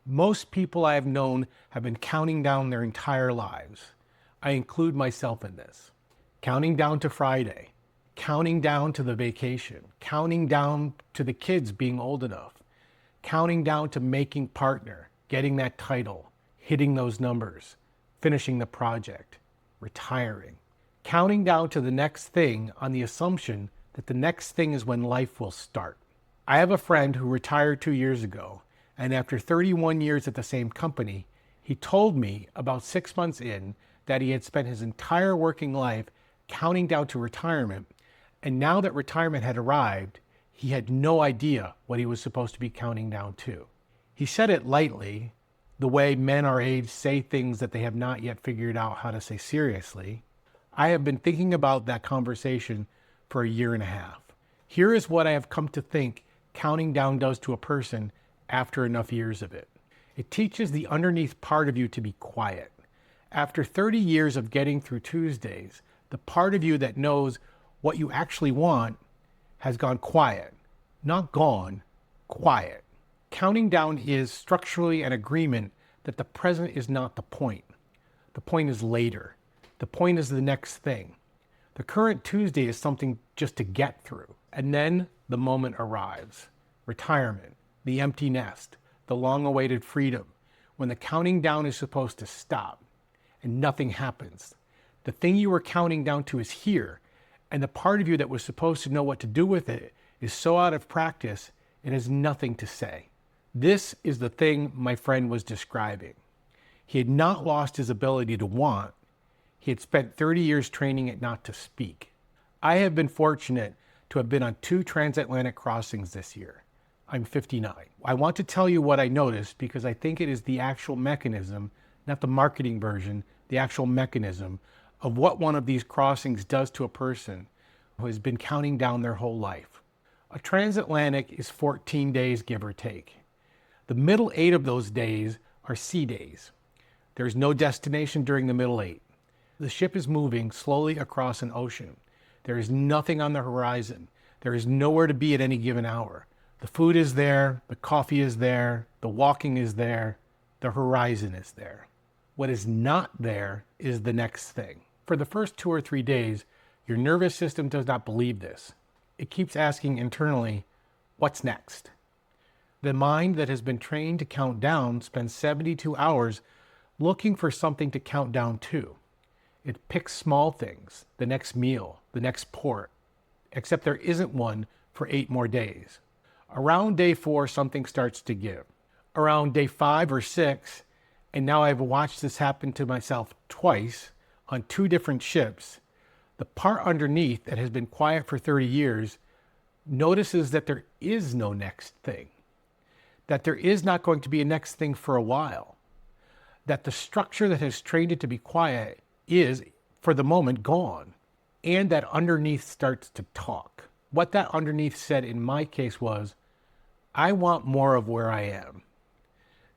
Most people I have known have been counting down their entire lives. I include myself in this. Counting down to Friday, counting down to the vacation, counting down to the kids being old enough, counting down to making partner, getting that title, hitting those numbers, finishing the project, retiring, counting down to the next thing on the assumption that the next thing is when life will start. I have a friend who retired 2 years ago, and after 31 years at the same company, he told me about 6 months in that he had spent his entire working life counting down to retirement, and now that retirement had arrived, he had no idea what he was supposed to be counting down to. He said it lightly, the way men our age say things that they have not yet figured out how to say seriously. I have been thinking about that conversation for a year and a half. Here is what I have come to think counting down does to a person after enough years of it. It teaches the underneath part of you to be quiet. After 30 years of getting through Tuesdays, the part of you that knows what you actually want has gone quiet. Not gone, quiet. Counting down is structurally an agreement that the present is not the point. The point is later. The point is the next thing. The current Tuesday is something just to get through. And then the moment arrives. Retirement, the empty nest, the long-awaited freedom, when the counting down is supposed to stop and nothing happens. The thing you were counting down to is here, and the part of you that was supposed to know what to do with it is so out of practice it has nothing to say. This is the thing my friend was describing. He had not lost his ability to want. He had spent 30 years training it not to speak. I have been fortunate to have been on 2 transatlantic crossings this year. I'm 59. I want to tell you what I noticed because I think it is the actual mechanism, not the marketing version, the actual mechanism of what one of these crossings does to a person who has been counting down their whole life. A transatlantic is 14 days, give or take. The middle 8 of those days are sea days. There's no destination during the middle 8. The ship is moving slowly across an ocean. There is nothing on the horizon. There is nowhere to be at any given hour. The food is there, the coffee is there, the walking is there, the horizon is there. What is not there is the next thing. For the first 2 or 3 days, your nervous system does not believe this. It keeps asking internally, what's next? The mind that has been trained to count down spends 72 hours looking for something to count down to. It picks small things, the next meal, the next port, except there isn't one for 8 more days. Around day 4, something starts to give. Around day 5 or 6, and now I've watched this happen to myself twice on 2 different ships, the part underneath that has been quiet for 30 years notices that there is no next thing, that there is not going to be a next thing for a while, that the structure that has trained it to be quiet is, for the moment, gone, and that underneath starts to talk. What that underneath said in my case was, I want more of where I am.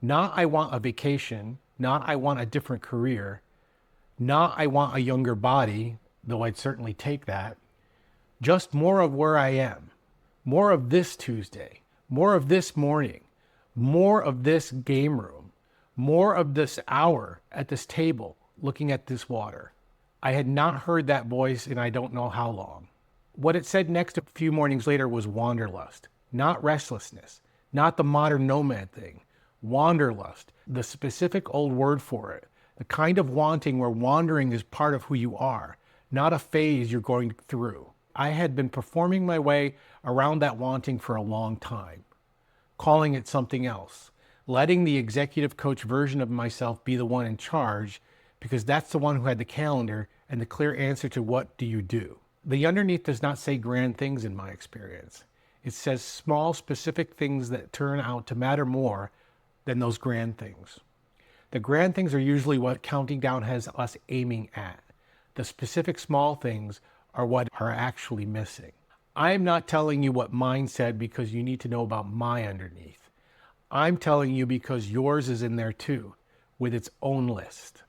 Not I want a vacation, not I want a different career, not I want a younger body, though I'd certainly take that. Just more of where I am. More of this Tuesday, more of this morning, more of this game room, more of this hour at this table looking at this water. I had not heard that voice in I don't know how long. What it said next a few mornings later was wanderlust, not restlessness, not the modern nomad thing. Wanderlust, the specific old word for it, the kind of wanting where wandering is part of who you are, not a phase you're going through. I had been performing my way around that wanting for a long time, calling it something else, letting the executive coach version of myself be the one in charge because that's the one who had the calendar and the clear answer to what do you do. The underneath does not say grand things in my experience. It says small, specific things that turn out to matter more than those grand things. The grand things are usually what counting down has us aiming at. The specific small things are what are actually missing. I am not telling you what mine said because you need to know about my underneath. I'm telling you because yours is in there too, with its own list.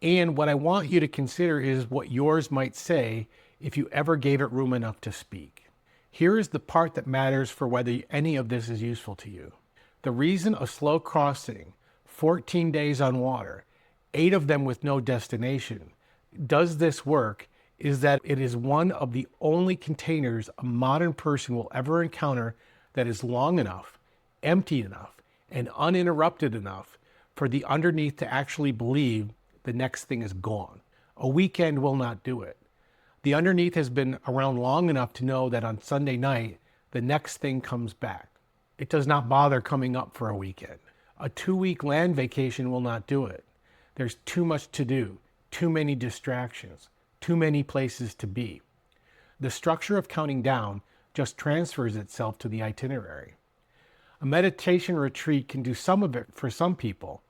And what I want you to consider is what yours might say if you ever gave it room enough to speak. Here is the part that matters for whether any of this is useful to you. The reason a slow crossing, 14 days on water, 8 of them with no destination, does this work is that it is one of the only containers a modern person will ever encounter that is long enough, empty enough, and uninterrupted enough for the underneath to actually believe the next thing is gone. A weekend will not do it. The underneath has been around long enough to know that on Sunday night, the next thing comes back. It does not bother coming up for a weekend. A 2-week land vacation will not do it. There's too much to do, too many distractions, too many places to be. The structure of counting down just transfers itself to the itinerary. A meditation retreat can do some of it for some people.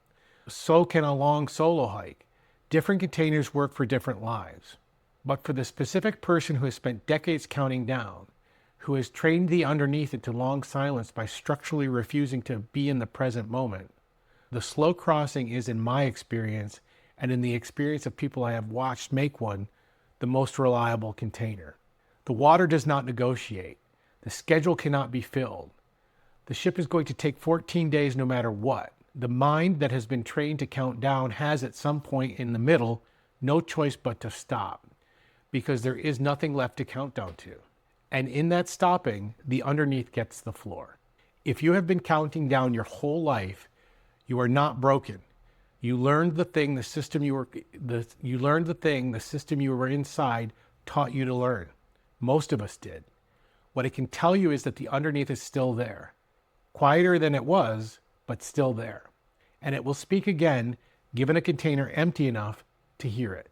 So can a long solo hike. Different containers work for different lives. But for the specific person who has spent decades counting down, who has trained the underneath into long silence by structurally refusing to be in the present moment, the slow crossing is, in my experience, and in the experience of people I have watched make one, the most reliable container. The water does not negotiate. The schedule cannot be filled. The ship is going to take 14 days no matter what. The mind that has been trained to count down has at some point in the middle no choice but to stop, because there is nothing left to count down to. And in that stopping, the underneath gets the floor. If you have been counting down your whole life, you are not broken. You learned the thing the system you were inside taught you to learn. Most of us did. What I can tell you is that the underneath is still there. Quieter than it was, but still there. And it will speak again, given a container empty enough to hear it.